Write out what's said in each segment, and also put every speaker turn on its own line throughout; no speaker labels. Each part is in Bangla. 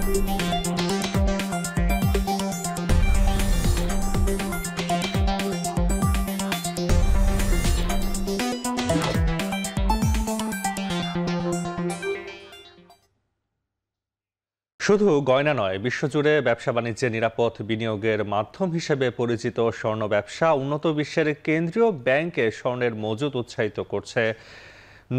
শুধু গয়না নয়, বিশ্বজুড়ে ব্যবসা বাণিজ্যে নিরাপদ বিনিয়োগের মাধ্যম হিসেবে পরিচিত স্বর্ণ ব্যবসা উন্নত বিশ্বের কেন্দ্রীয় ব্যাংকে স্বর্ণের মজুদ উৎসাহিত করছে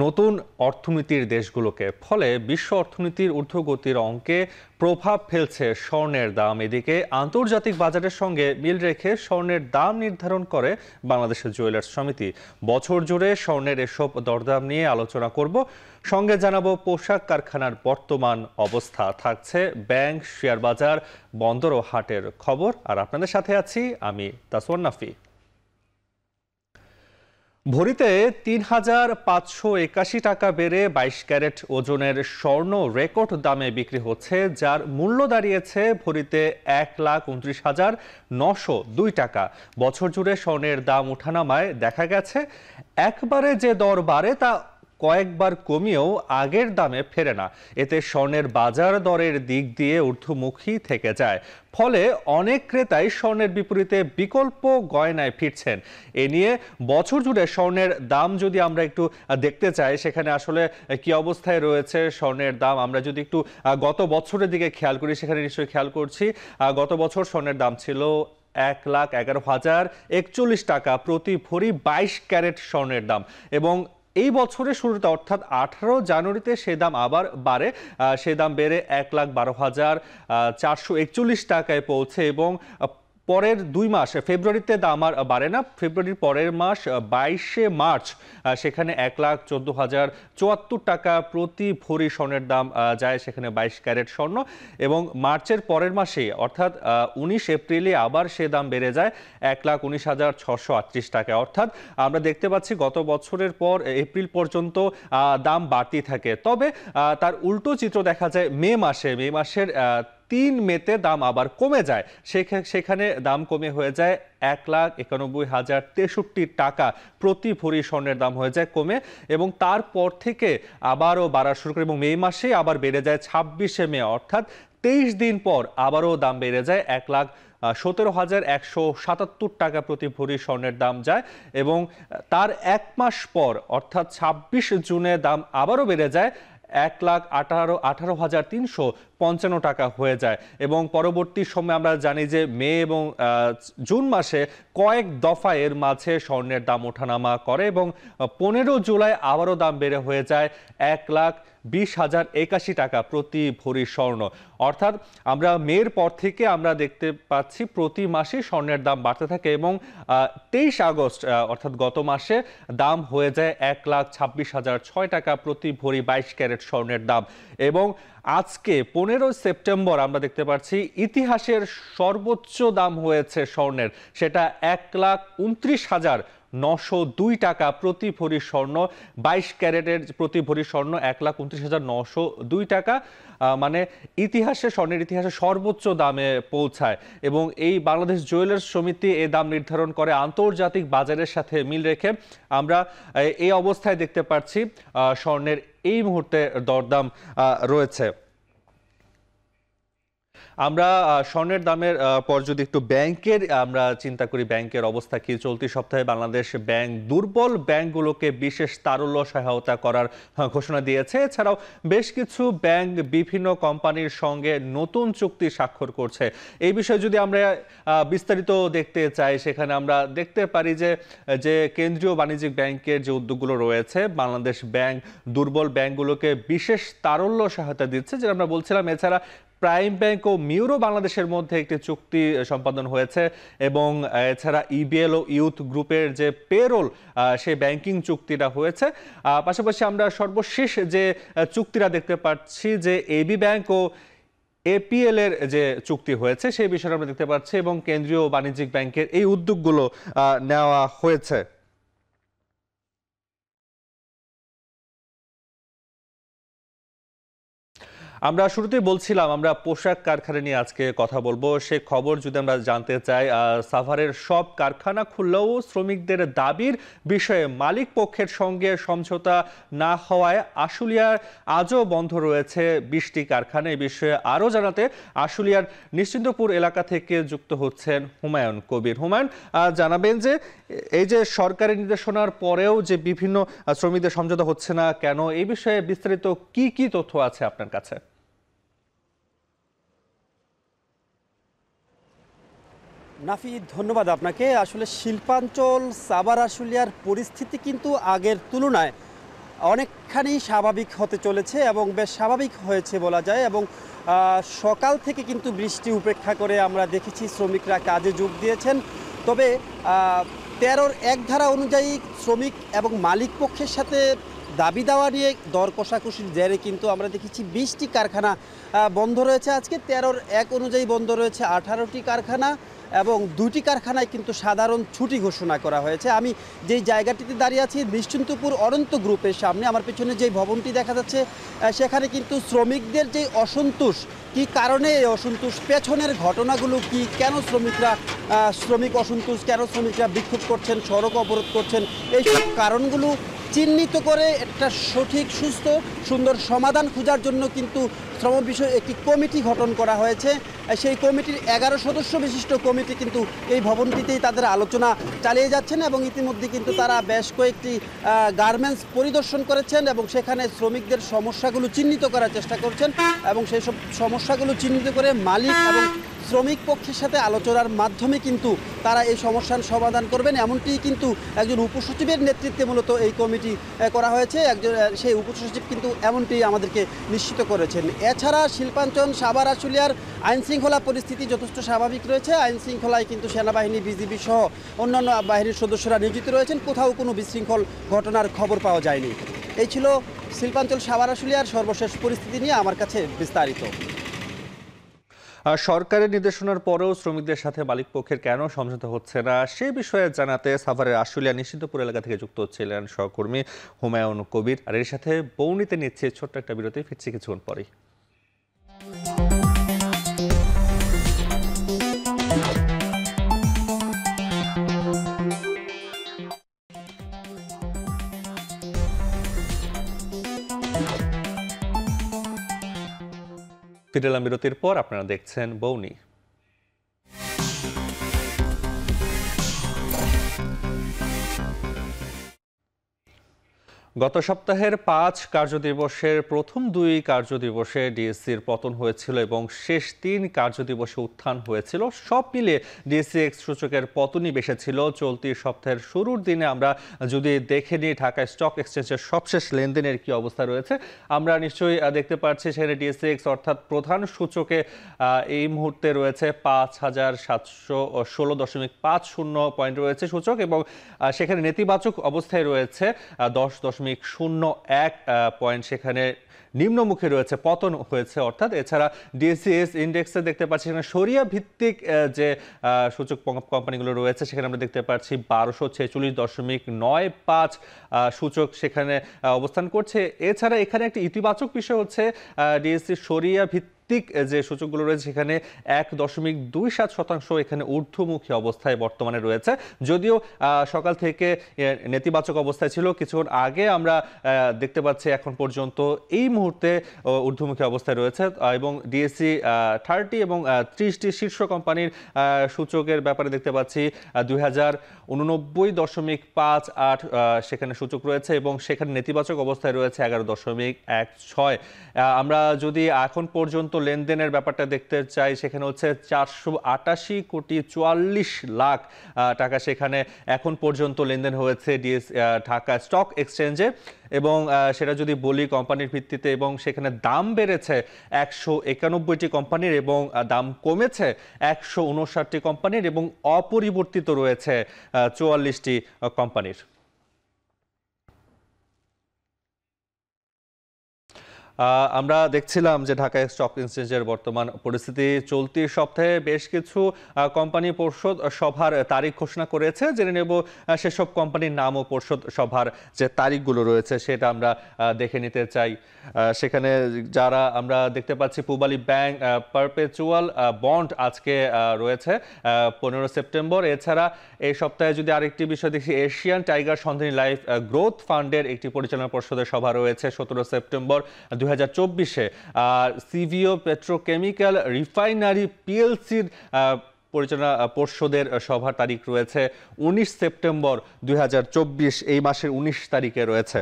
নতুন অর্থনীতির দেশগুলোকে। ফলে বিশ্ব অর্থনীতির ঊর্ধ্বগতির অঙ্কে প্রভাব ফেলছে স্বর্ণের দাম। এদিকে আন্তর্জাতিক বাজারের সঙ্গে মিল রেখে স্বর্ণের দাম নির্ধারণ করে বাংলাদেশের জুয়েলার্স সমিতি। বছর জুড়ে স্বর্ণের এসব দরদাম নিয়ে আলোচনা করব, সঙ্গে জানাবো পোশাক কারখানার বর্তমান অবস্থা, থাকছে ব্যাংক, শেয়ার বাজার, বন্দর ও হাটের খবর। আর আপনাদের সাথে আছি আমি তাসওয়ান নাফি। ভরিতে ৩,৫৮১ টাকা বেড়ে ২২ ক্যারেট ওজনের স্বর্ণ রেকর্ড দামে বিক্রি হচ্ছে, যার মূল্য দাঁড়িয়েছে ভরিতে ১,২৯,৯০২ টাকা। বছর জুড়ে স্বর্ণের দাম ওঠানামায় দেখা গেছে, একবারে যে দর বাড়ে তা কয়েকবার কমিয়েও আগের দামে ফেরে না। এতে স্বর্ণের বাজার দরের দিক দিয়ে ঊর্ধ্বমুখী থেকে যায়। ফলে অনেক ক্রেতাই স্বর্ণের বিপরীতে বিকল্প গয়নায় ফিরছেন। এ নিয়ে বছর জুড়ে স্বর্ণের দাম যদি আমরা একটু দেখতে চাই, সেখানে আসলে কি অবস্থায় রয়েছে স্বর্ণের দাম, আমরা যদি একটু গত বছরের দিকে খেয়াল করি, সেখানে নিশ্চয়ই খেয়াল করছি গত বছর স্বর্ণের দাম ছিল ১,১১,০৪১ টাকা প্রতি ভরি ২২ ক্যারেট স্বর্ণের দাম। এবং এই বছরের শুরুতে অর্থাৎ ১৮ জানুয়ারিতে সে দাম আবার বাড়ে। সে দাম বেড়ে ১,১২,৪৪১ টাকায় পৌঁছে এবং পরের ২ মাস ফেব্রুয়ারিতে দাম আর বাড়ে না। ফেব্রুয়ারির পরের মাস ২২শে মার্চ সেখানে ১,১৪,০৭৪ টাকা প্রতি ভরি স্বর্ণের দাম যায়, সেখানে ২২ ক্যারেট স্বর্ণ। এবং মার্চের পরের মাসে অর্থাৎ ১৯ এপ্রিলে আবার সে দাম বেড়ে যায় ১,১৯,৬৩৮ টাকায়। অর্থাৎ আমরা দেখতে পাচ্ছি গত বছরের পর এপ্রিল পর্যন্ত দাম বাড়তেই থাকে। তবে তার উল্টো চিত্র দেখা যায় মে মাসের ৩ মেতে দাম আবার কমে যায়। সেখানে দাম কমে হয়ে যায় ১,৯১,০৬৩ টাকা প্রতি ভরি স্বর্ণের দাম হয়ে যায় কমে। এবং তারপর থেকে আবারও বাড়া শুরু করে এবং মে মাসে আবার বেড়ে যায় ২৬শে মে, অর্থাৎ ২৩ দিন পর আবারও দাম বেড়ে যায় ১,১৭,১৭৭ টাকা প্রতি ভরি স্বর্ণের দাম যায়। এবং তার ১ মাস পর অর্থাৎ ২৬ জুনে দাম আবারও বেড়ে যায় ১,১৮,৩৫৫ টাকা হয়ে যায়। এবং পরবর্তী সময়ে আমরা জানি যে মে এবং জুন মাসে কয়েক দফা এর মাঝে স্বর্ণের দাম ওঠানামা করে এবং ১৫ জুলাই আবারও দাম বেড়ে হয়ে যায় ১,২০,০৮১ টাকা প্রতি ভরি স্বর্ণ। অর্থাৎ আমরা মের পর থেকে আমরা দেখতে পাচ্ছি প্রতি মাসে স্বর্ণের দাম বাড়তে থাকে এবং ২৩ আগস্ট অর্থাৎ গত মাসে দাম হয়ে যায় ১,২৬,০০৬ টাকা প্রতি ভরি ২২ ক্যারেট স্বর্ণের দাম। এবং আজকে ১৫ সেপ্টেম্বর আমরা দেখতে পাচ্ছি ইতিহাসের সর্বোচ্চ দাম হয়েছে স্বর্ণের, সেটা ১,২৯,৯০২ টাকা প্রতি ভরি স্বর্ণ। ২২ ক্যারেটের প্রতি ভরি স্বর্ণ ১,২৯,৯০২ টাকা, মানে স্বর্ণের ইতিহাসে সর্বোচ্চ দামে পৌঁছায়। এবং এই বাংলাদেশ জুয়েলার্স সমিতি এই দাম নির্ধারণ করে আন্তর্জাতিক বাজারের সাথে মিল রেখে। আমরা এই অবস্থায় দেখতে পাচ্ছি স্বর্ণের এই মুহূর্তে দরদাম রয়েছে। আমরা স্বর্ণের দামের পর যদি একটু ব্যাংকের আমরা চিন্তা করি, ব্যাংকের অবস্থা কি? চলতি সপ্তাহে বাংলাদেশ ব্যাংক দুর্বল ব্যাংকগুলোকে বিশেষ তারল্য সহায়তা করার ঘোষণা দিয়েছে। এছাড়াও বেশ কিছু ব্যাংক বিভিন্ন কোম্পানির সঙ্গে নতুন চুক্তি স্বাক্ষর করছে। এই বিষয়ে যদি আমরা বিস্তারিত দেখতে চাই, সেখানে আমরা দেখতে পারি যে কেন্দ্রীয় বাণিজ্যিক ব্যাংকের যে উদ্যোগগুলো রয়েছে, বাংলাদেশ ব্যাংক দুর্বল ব্যাংকগুলোকে বিশেষ তারল্য সহায়তা দিচ্ছে, যেটা আমরা বলছিলাম। এছাড়া প্রাইম ব্যাংক ও মিউরো বাংলাদেশের মধ্যে একটি চুক্তি সম্পাদন হয়েছে এবং এছাড়া ইবিএল ও ইউথ গ্রুপের যে পেরোল সেই ব্যাংকিং চুক্তিটা হয়েছে। পাশাপাশি আমরা সর্বশেষ যে চুক্তিটা দেখতে পাচ্ছি যে এবি ব্যাংক ও এপিএল এর যে চুক্তি হয়েছে সেই বিষয়টা আমরা দেখতে পাচ্ছি এবং কেন্দ্রীয় বাণিজ্যিক ব্যাংকের এই উদ্যোগগুলো নেওয়া হয়েছে। আমরা শুরুতেই বলছিলাম আমরা পোশাক কারখানা নিয়ে আজকে কথা বলবো। সে খবর যদি আমরা জানতে চাই, সাভারের সব কারখানা খুললেও শ্রমিকদের দাবির বিষয়ে মালিক পক্ষের সঙ্গে সমঝোতা না হওয়ায় আশুলিয়ার আজও বন্ধ রয়েছে 20টি কারখানা। এই বিষয়ে আরও জানাতে আশুলিয়ার নিশ্চিন্তপুর এলাকা থেকে যুক্ত হচ্ছেন হুমায়ুন কবির। হুমায়ুন, জানাবেন যে এই যে সরকারি নির্দেশনার পরেও যে বিভিন্ন শ্রমিকদের সমঝোতা হচ্ছে না কেন, এই বিষয়ে বিস্তারিত কি কি তথ্য আছে আপনার কাছে?
নাফি, ধন্যবাদ আপনাকে। আসলে শিল্পাঞ্চল সাভার আশুলিয়ার পরিস্থিতি কিন্তু আগের তুলনায় অনেকখানি স্বাভাবিক হতে চলেছে এবং বেশ স্বাভাবিক হয়েছে বলা যায়। এবং সকাল থেকে কিন্তু বৃষ্টি উপেক্ষা করে আমরা দেখেছি শ্রমিকরা কাজে যোগ দিয়েছেন। তবে 13-র 1 ধারা অনুযায়ী শ্রমিক এবং মালিক পক্ষের সাথে দাবি দাওয়া নিয়ে দর কষাকষির জেরে কিন্তু আমরা দেখেছি 20টি কারখানা বন্ধ রয়েছে। আজকে 13-র 1 অনুযায়ী বন্ধ রয়েছে 18টি কারখানা এবং 2টি কারখানায় কিন্তু সাধারণ ছুটি ঘোষণা করা হয়েছে। আমি যেই জায়গাটিতে দাঁড়িয়ে আছি নিশ্চিন্তপুর অনন্ত গ্রুপের সামনে, আমার পেছনে যে ভবনটি দেখা যাচ্ছে সেখানে কিন্তু শ্রমিকদের যে অসন্তোষ, কি কারণে এই অসন্তোষ, পেছনের ঘটনাগুলো কি, কেন শ্রমিক অসন্তোষ, কেন শ্রমিকরা বিক্ষোভ করছেন, সড়ক অবরোধ করছেন, এইসব কারণগুলো চিহ্নিত করে একটা সঠিক সুস্থ সুন্দর সমাধান খোঁজার জন্য কিন্তু শ্রম বিষয়ে একটি কমিটি গঠন করা হয়েছে। সেই কমিটির 11 সদস্য বিশিষ্ট কমিটি কিন্তু এই ভবনটিতেই তাদের আলোচনা চালিয়ে যাচ্ছেন এবং ইতিমধ্যে কিন্তু তারা বেশ কয়েকটি গার্মেন্টস পরিদর্শন করেছেন এবং সেখানে শ্রমিকদের সমস্যাগুলো চিহ্নিত করার চেষ্টা করছেন এবং সেই সব সমস্যাগুলো চিহ্নিত করে মালিক এবং শ্রমিক পক্ষের সাথে আলোচনার মাধ্যমে কিন্তু তারা এই সমস্যার সমাধান করবেন, এমনটি কিন্তু একজন উপসচিবের নেতৃত্বে মূলত এই কমিটি করা হয়েছে। সেই উপসচিব কিন্তু এমনটি আমাদেরকে নিশ্চিত করেছেন। এছাড়া শিল্পাঞ্চল সাভার আশুলিয়ার আইনশৃঙ্খলা পরিস্থিতি যথেষ্ট স্বাভাবিক রয়েছে। আইনশৃঙ্খলায় কিন্তু সেনাবাহিনী, বিজিবি সহ অন্যান্য বাহিনীর সদস্যরা নিয়োজিত রয়েছেন। কোথাও কোনো বিশৃঙ্খল ঘটনার খবর পাওয়া যায়নি। এই ছিল শিল্পাঞ্চল সাভার আশুলিয়ার সর্বশেষ পরিস্থিতি নিয়ে আমার কাছে বিস্তারিত।
সরকারের নির্দেশনার পরেও শ্রমিকদের সাথে মালিক পক্ষের কেন সমঝোতা হচ্ছে না সে বিষয়ে জানাতে সাভারের আশুলিয়া নিশ্চিন্তপুর এলাকা থেকে যুক্ত হচ্ছিলেন সহকর্মী হুমায়ুন কবির। আর এর সাথে বৌনিতে নিচ্ছে ছোট্ট একটা বিরতি, ফিরছি কিছুক্ষণ পরেই। ফিরে এলাম বিরতির পর, আপনারা দেখছেন বৌনি। গত সপ্তাহের 5 কার্যদিবসের প্রথম 2 কার্যদিবসে ডিএসসির পতন হয়েছিল এবং শেষ 3 কার্যদিবসে উত্থান হয়েছিল। সব মিলিয়ে ডিএসসিএক্স সূচকের পতনই বেশি ছিল। চলতি সপ্তাহের শুরুর দিনে আমরা যদি দেখে নিই ঢাকা স্টক এক্সচেঞ্জের সবশেষ লেনদেনের কি অবস্থা রয়েছে, আমরা নিশ্চয়ই দেখতে পাচ্ছি সেখানে ডিএসসিএক্স অর্থাৎ প্রধান সূচকে এই মুহূর্তে রয়েছে 5716.50 পয়েন্ট রয়েছে সূচক এবং সেখানে নেতিবাচক অবস্থায় রয়েছে 10.01 পয়েন্ট, সেখানে নিম্নমুখে রয়েছে, পতন হয়েছে অর্থাৎ। এছাড়া ডিএসসিএস ইন্ডেক্সে দেখতে পাচ্ছি সেখানে সরিয়া ভিত্তিক যে সূচক কোম্পানিগুলো রয়েছে সেখানে আমরা দেখতে পাচ্ছি 1246.95 সূচক সেখানে অবস্থান করছে। এছাড়া এখানে একটি ইতিবাচক বিষয় হচ্ছে ডিএসসি সরিয়া ভিত্তিক যে সূচকগুলো রয়েছে সেখানে 1.27% এখানে ঊর্ধ্বমুখী অবস্থায় বর্তমানে রয়েছে, যদিও সকাল থেকে নেতিবাচক অবস্থায় ছিল। কিছুক্ষণ আগে আমরা দেখতে পাচ্ছি এখন পর্যন্ত এই মুহূর্তে ঊর্ধ্বমুখী অবস্থায় রয়েছে এবং ডিএসসি 30 এবং 30টি শীর্ষ কোম্পানির সূচকের ব্যাপারে দেখতে পাচ্ছি 2089.58 সেখানে সূচক রয়েছে এবং সেখানে নেতিবাচক অবস্থায় রয়েছে 11.16। আমরা যদি এখন পর্যন্ত লেনদেনের ব্যাপারটা দেখতে চাই সেখানে হচ্ছে 488.44 টাকা সেখানে এখন পর্যন্ত লেনদেন হয়েছে ঢাকা স্টক এক্সচেঞ্জে। এবং সেটা যদি বলি কোম্পানির ভিত্তিতে, এবং সেখানে দাম বেড়েছে 191টি কোম্পানির এবং দাম কমেছে 159টি কোম্পানির এবং অপরিবর্তিত রয়েছে 44টি কোম্পানির। আমরা দেখছিলাম যে ঢাকা স্টক এক্সচেঞ্জের বর্তমান পরিস্থিতি। চলতি সপ্তাহে বেশ কিছু কোম্পানি পর্ষদ সভার তারিখ ঘোষণা করেছে। জেনে নেব সেসব কোম্পানির নাম ও পর্ষদ সভার যে তারিখগুলো রয়েছে সেটা আমরা দেখে নিতে চাই। সেখানে যারা আমরা দেখতে পাচ্ছি, পূবালী ব্যাংক পারপেচুয়াল বন্ড আজকে রয়েছে 15 সেপ্টেম্বর। এছাড়া এই সপ্তাহে যদি আরেকটি বিষয় দেখি, এশিয়ান টাইগার সন্ধানী লাইফ গ্রোথ ফান্ডের একটি পরিচালনা পর্ষদের সভা রয়েছে 17 সেপ্টেম্বর 2024-এ। সিভিও পেট্রোকেমিক্যাল রিফাইনারি পিএলসির পরিচালনা পর্ষদের সভার তারিখ রয়েছে 19 সেপ্টেম্বর 2024, এই মাসের 19 তারিখে রয়েছে।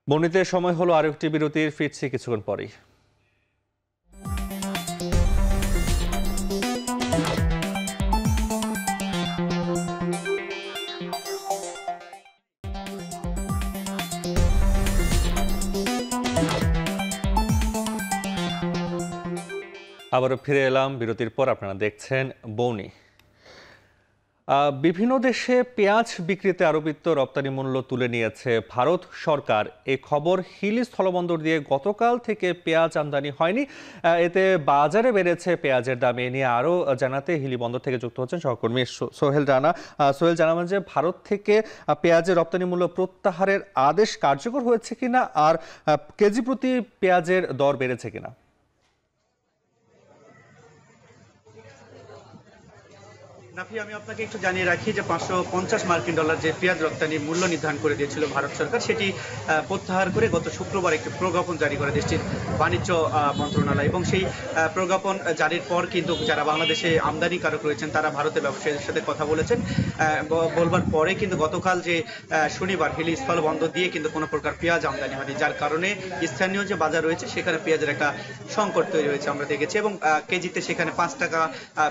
বর্ণিতের সময় হলো আরো একটি বিরতির, ফিরছি কিছুক্ষণ পরেই। আবারও ফিরে এলাম বিরতির পর। আপনারা দেখছেন বৌনি। বিভিন্ন দেশে পেঁয়াজ বিক্রিতে আরোপিত রপ্তানি মূল্য তুলে নিয়েছে ভারত সরকার। এই খবর, হিলি স্থলবন্দর দিয়ে গতকাল থেকে পেঁয়াজ আমদানি হয়নি, এতে বাজারে বেড়েছে পেঁয়াজের দাম। এ নিয়ে আরও জানাতে হিলি বন্দর থেকে যুক্ত হচ্ছেন সহকর্মী সোহেল রানা। সোহেল, জানাবেন যে ভারত থেকে পেঁয়াজের রপ্তানি মূল্য প্রত্যাহারের আদেশ কার্যকর হয়েছে কিনা, আর কেজি প্রতি পেঁয়াজের দর বেড়েছে কিনা?
নাফি, আমি আপনাকে একটু জানিয়ে রাখি যে 550 মার্কিন ডলার যে পেঁয়াজ রপ্তানি মূল্য নির্ধারণ করে দিয়েছিল ভারত সরকার, সেটি প্রত্যাহার করে গত শুক্রবার একটি প্রজ্ঞাপন জারি করে দেশটির বাণিজ্য মন্ত্রণালয়। এবং সেই প্রজ্ঞাপন জারির পর কিন্তু যারা বাংলাদেশে আমদানিকারক রয়েছেন তারা ভারতের ব্যবসায়ীদের সাথে কথা বলেছেন। বলবার পরে কিন্তু গতকাল যে শনিবার হিলি স্থল বন্দর দিয়ে কিন্তু কোনো প্রকার পেঁয়াজ আমদানি হয়নি, যার কারণে স্থানীয় যে বাজার রয়েছে সেখানে পেঁয়াজের একটা সংকট তৈরি হয়েছে আমরা দেখেছি। এবং কেজিতে সেখানে 5 টাকা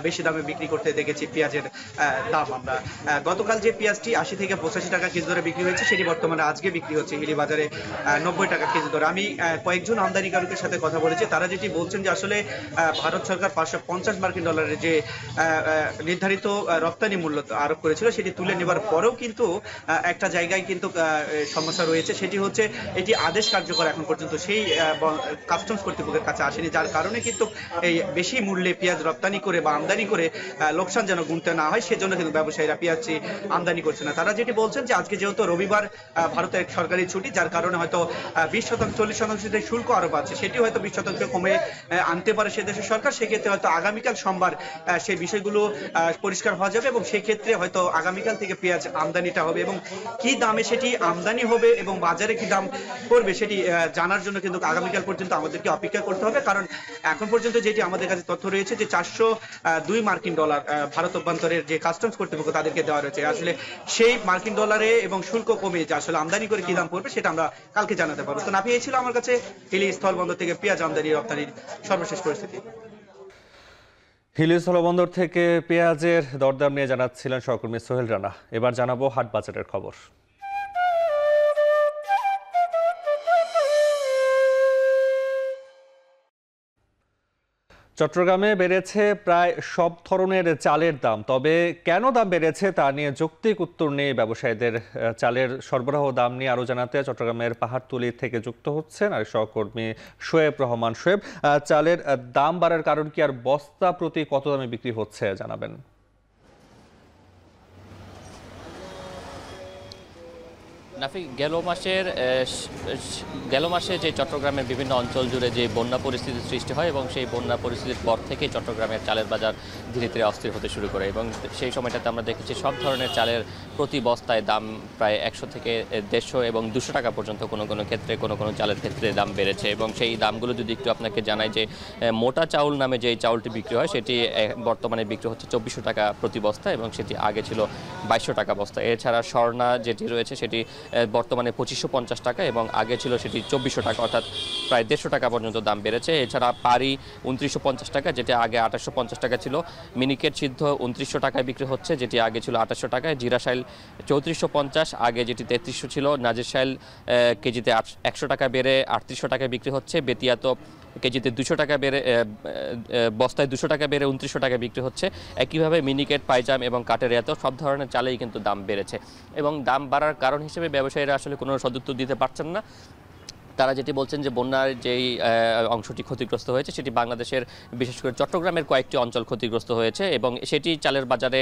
বেশি দামে বিক্রি করতে দেখেছি পেঁয়াজ দাম। আমরা গতকাল যে পেঁয়াজটি 80 থেকে 85 টাকা কেজি দরে বিক্রি হয়েছে, সেটি বর্তমানে আজকে বিক্রি হচ্ছে হিলি বাজারে 90 টাকা কেজি দরে। আমি কয়েকজন আমদানিকারকের সাথে কথা বলেছি, তারা যেটি বলছেন যে আসলে ভারত সরকার 550 মার্কিন ডলারের যে নির্ধারিত রপ্তানি মূল্য আরোপ করেছিল সেটি তুলে নেবার পরেও কিন্তু একটা জায়গায় কিন্তু সমস্যা রয়েছে, সেটি হচ্ছে এটি আদেশ কার্যকর এখন পর্যন্ত সেই কাস্টমস কর্তৃপক্ষের কাছে আসেনি, যার কারণে কিন্তু এই বেশি মূল্যে পেঁয়াজ রপ্তানি করে বা আমদানি করে লোকসান যেন গুনতে না হয় সেজন্য কিন্তু ব্যবসায়ীরা পেঁয়াজ আমদানি করছে না। তারা যেটি বলছেন যে আজকে যেহেতু রবিবার ভারতের সরকারি ছুটি, যার কারণে হয়তো 20% 40% যে শুল্ক আরোপ আছে সেটি হয়তো 20% কমে আনতে পারে সে দেশের সরকার। সেক্ষেত্রে হয়তো আগামীকাল সোমবার সেই বিষয়গুলো পরিষ্কার হওয়া যাবে এবং সেক্ষেত্রে হয়তো আগামীকাল থেকে পেঁয়াজ আমদানিটা হবে এবং কি দামে সেটি আমদানি হবে এবং বাজারে কি দাম পড়বে সেটি জানার জন্য কিন্তু আগামীকাল পর্যন্ত আমাদেরকে অপেক্ষা করতে হবে। কারণ এখন পর্যন্ত যেটি আমাদের কাছে তথ্য রয়েছে যে 402 মার্কিন ডলার ভারত অভ্যন্তরের যে কাস্টমস কর্তৃপক্ষ তাদেরকে দেওয়া রয়েছে। আসলে সেই মার্কিন ডলারে এবং শুল্ক কমে যে আসলে আমদানি করে কি দাম পড়বে সেটা আমরা কালকে জানাতে পারবো। তো নাফি, এই ছিল আমার কাছে হিলি স্থলবন্দর থেকে পেঁয়াজ আমদানি রপ্তানির সর্বশেষ পরিস্থিতি।
হিলি স্থলবন্দর থেকে পেঁয়াজের দরদাম নিয়ে জানাচ্ছিলেন সহকর্মী সোহেল রানা। এবার জানাবো হাট বাজারের খবর। চট্টগ্রামে বেড়েছে প্রায় সব ধরনের চালের দাম, তবে কেন দাম বেড়েছে তা নিয়ে যৌক্তিক উত্তর নেই ব্যবসায়ীদের। চালের সরবরাহ দাম নিয়ে আরো জানাতে চট্টগ্রামের পাহাড়তলী থেকে যুক্ত হচ্ছেন আর সহকর্মী শোয়েব রহমান। শোয়েব, চালের দাম বাড়ার কারণ কি, আর বস্তা প্রতি কত দামে বিক্রি হচ্ছে জানাবেন?
নাফি, গেল মাসে যে চট্টগ্রামের বিভিন্ন অঞ্চল জুড়ে যে বন্যা পরিস্থিতির সৃষ্টি হয় এবং সেই বন্যা পরিস্থিতির পর থেকে চট্টগ্রামের চালের বাজার ধীরে ধীরে অস্থির হতে শুরু করে এবং সেই সময়টাতে আমরা দেখেছি সব ধরনের চালের প্রতি বস্তায় দাম প্রায় 100 থেকে 150 এবং 200 টাকা পর্যন্ত কোনো ক্ষেত্রে কোনো চালের ক্ষেত্রে দাম বেড়েছে। এবং সেই দামগুলো যদি একটু আপনাকে জানাই যে মোটা চাউল নামে যে চাউলটি বিক্রি হয় সেটি বর্তমানে বিক্রি হচ্ছে 2400 টাকা প্রতি বস্তা এবং সেটি আগে ছিল 2200 টাকা বস্তা। এছাড়া স্বর্ণা যেটি রয়েছে সেটি বর্তমানে 2550 টাকা এবং আগে ছিল সেটি 2400 টাকা, অর্থাৎ প্রায় 150 টাকা পর্যন্ত দাম বেড়েছে। এছাড়া পারি 2950 টাকা, যেটা আগে 2850 টাকা ছিল। মিনিকেট সিদ্ধ 2900 টাকায় বিক্রি হচ্ছে, যেটি আগে ছিল 2800 টাকায়। জিরাশাইল 3450, আগে যেটি 3300 ছিল। নাজিরশাইল কেজিতে 100 টাকা বেড়ে 3800 টাকায় বিক্রি হচ্ছে। বেতিয়া তো কেজিতে 200 টাকা বেড়ে বস্তায় 200 টাকা বেড়ে 2900 টাকায় বিক্রি হচ্ছে। একইভাবে মিনিকেট, পাইজাম এবং কাটেরিয়াতেও সব ধরনের চালেই কিন্তু দাম বেড়েছে এবং দাম বাড়ার কারণ হিসেবে ব্যবসায়ীরা আসলে কোনো সদুত্তর দিতে পারছেন না। তারা যেটি বলছেন যে বন্যার যেই অংশটি ক্ষতিগ্রস্ত হয়েছে সেটি বাংলাদেশের বিশেষ করে চট্টগ্রামের কয়েকটি অঞ্চল ক্ষতিগ্রস্ত হয়েছে এবং সেটি চালের বাজারে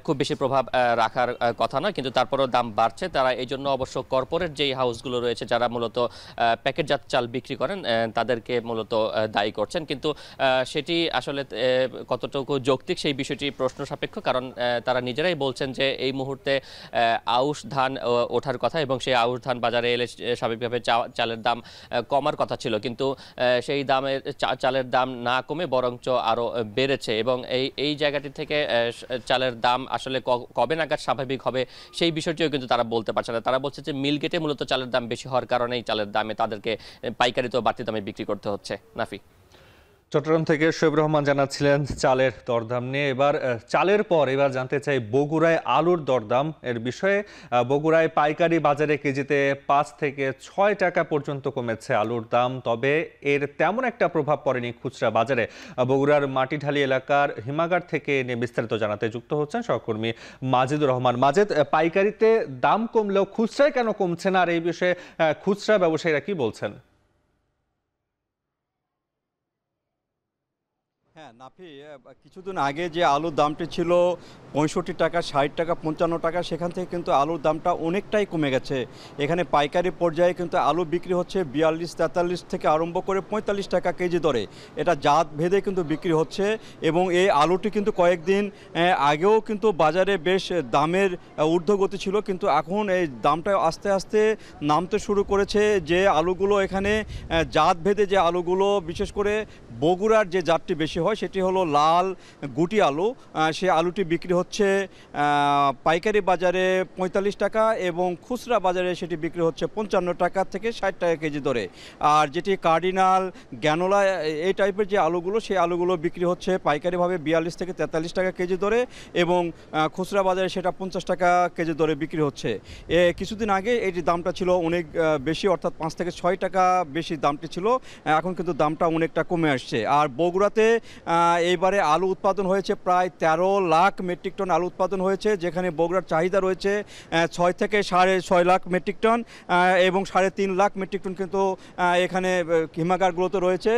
খুব বেশি প্রভাব রাখার কথা নয়, কিন্তু তারপরেও দাম বাড়ছে। তারা এই জন্য অবশ্য কর্পোরেট যেই হাউসগুলো রয়েছে যারা মূলত প্যাকেটজাত চাল বিক্রি করেন তাদেরকে মূলত দায়ী করছেন, কিন্তু সেটি আসলে কতটুকু যৌক্তিক সেই বিষয়টি প্রশ্ন সাপেক্ষ, কারণ তারা নিজেরাই বলছেন যে এই মুহূর্তে আউশ ধান ওঠার কথা এবং সেই আউশ ধান বাজারে এলে স্বাভাবিকভাবে চালের দাম কমার কথা ছিল, কিন্তু সেই দামের চালের দাম না কমে বরঞ্চ আরো বেড়েছে এবং এই জায়গাটি থেকে চালের দাম আসলে কবে নাগাদ স্বাভাবিক হবে সেই বিষয়টিও কিন্তু তারা বলতে পারছে না। তারা বলছে যে মিল গেটে মূলত চালের দাম বেশি হওয়ার কারণেই চালের দামে তাদেরকে পাইকারিতেও বাড়তি দামে বিক্রি করতে হচ্ছে। নাফি,
চট্টগ্রাম থেকে শোয়েব রহমান জানাচ্ছিলেন চালের দরদাম নিয়ে। এবার চালের পর এবার জানতে চাই বগুড়ায় আলুর দরদাম এর বিষয়ে। বগুড়ায় পাইকারি বাজারে কেজিতে 5 থেকে 6 টাকা পর্যন্ত কমেছে আলুর দাম, তবে এর তেমন একটা প্রভাব পড়েনি খুচরা বাজারে। বগুড়ার মাটিঢালি এলাকার হিমাগার থেকে নিয়ে বিস্তারিত জানাতে যুক্ত হচ্ছেন সহকর্মী মাজিদুর রহমান। মাজেদ, পাইকারিতে দাম কমলেও খুচরায় কেন কমছে না, আর এই বিষয়ে খুচরা ব্যবসায়ীরা কি বলছেন?
হ্যাঁ নাফি, কিছুদিন আগে যে আলুর দামটি ছিল 65 টাকা, 60 টাকা, 55 টাকা, সেখান থেকে কিন্তু আলুর দামটা অনেকটাই কমে গেছে। এখানে পাইকারি পর্যায়ে কিন্তু আলু বিক্রি হচ্ছে 42-43 থেকে আরম্ভ করে 45 টাকা কেজি দরে। এটা জাত ভেদে কিন্তু বিক্রি হচ্ছে এবং এই আলুটি কিন্তু কয়েকদিন আগেও কিন্তু বাজারে বেশ দামের ঊর্ধ্বগতি ছিল, কিন্তু এখন এই দামটা আস্তে আস্তে নামতে শুরু করেছে। যে আলুগুলো এখানে জাত ভেদে যে আলুগুলো, বিশেষ করে বগুড়ার যে জাতটি বেশি হয় সেটি হলো লাল গুটি আলু, সে আলুটি বিক্রি হচ্ছে পাইকারি বাজারে 45 টাকা এবং খুচরা বাজারে সেটি বিক্রি হচ্ছে 55 টাকা থেকে 60 টাকা কেজি দরে। আর যেটি কার্ডিনাল, গ্যানোলা এই টাইপের যে আলুগুলো, সেই আলুগুলো বিক্রি হচ্ছে পাইকারিভাবে 42 থেকে 43 টাকা কেজি দরে এবং খুচরা বাজারে সেটা 50 টাকা কেজি দরে বিক্রি হচ্ছে। কিছুদিন আগে এই যে দামটা ছিল অনেক বেশি, অর্থাৎ 5 থেকে 6 টাকা বেশি দামটি ছিল, এখন কিন্তু দামটা অনেকটা কমে আসছে। আর বগুড়াতে এইবারে আলু উৎপাদন হয়েছে প্রায় 13 লাখ মেট্রিক টন আলু উৎপাদন হয়েছে, যেখানে বগুড়ার চাহিদা রয়েছে 6 থেকে 6.5 লাখ মেট্রিক টন এবং 3.5 লাখ মেট্রিক টন কিন্তু এখানে হিমাগারগুলোতে রয়েছে।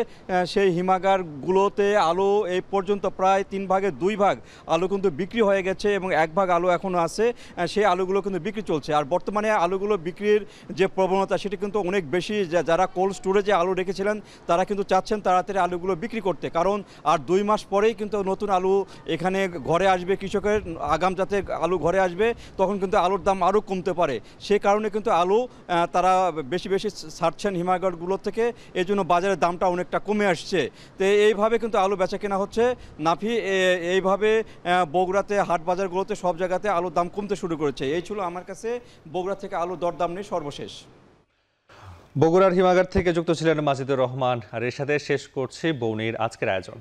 সেই হিমাগারগুলোতে আলু এই পর্যন্ত প্রায় 3 ভাগের 2 ভাগ আলু কিন্তু বিক্রি হয়ে গেছে এবং 1 ভাগ আলু এখনও আছে, সেই আলুগুলো কিন্তু বিক্রি চলছে। আর বর্তমানে আলুগুলো বিক্রির যে প্রবণতা সেটি কিন্তু অনেক বেশি। যারা কোল্ড স্টোরেজে আলু রেখেছিলেন তারা কিন্তু চাচ্ছেন তাড়াতাড়ি আলুগুলো বিক্রি করতে, কারণ আর 2 মাস পরেই কিন্তু নতুন আলু এখানে ঘরে আসবে, কৃষকের আগাম জাতের আলু ঘরে আসবে, তখন কিন্তু আলুর দাম আরও কমতে পারে। সে কারণে কিন্তু আলু তারা বেশি বেশি ছাড়ছেন হিমাগারগুলো থেকে, এই জন্য বাজারের দামটা অনেকটা কমে আসছে। তো এইভাবে কিন্তু আলু বেচা কেনা হচ্ছে। নাফি, এইভাবে বগুড়াতে হাট বাজারগুলোতে সব জায়গাতে আলুর দাম কমতে শুরু করেছে। এই ছিল আমার কাছে বগুড়া থেকে আলুর দরদাম নিয়ে সর্বশেষ।
বগুড়ার হিমাগার থেকে যুক্ত ছিলেন মাজিদুর রহমান, আর এর সাথে শেষ করছি বৌনির আজকের আয়োজন।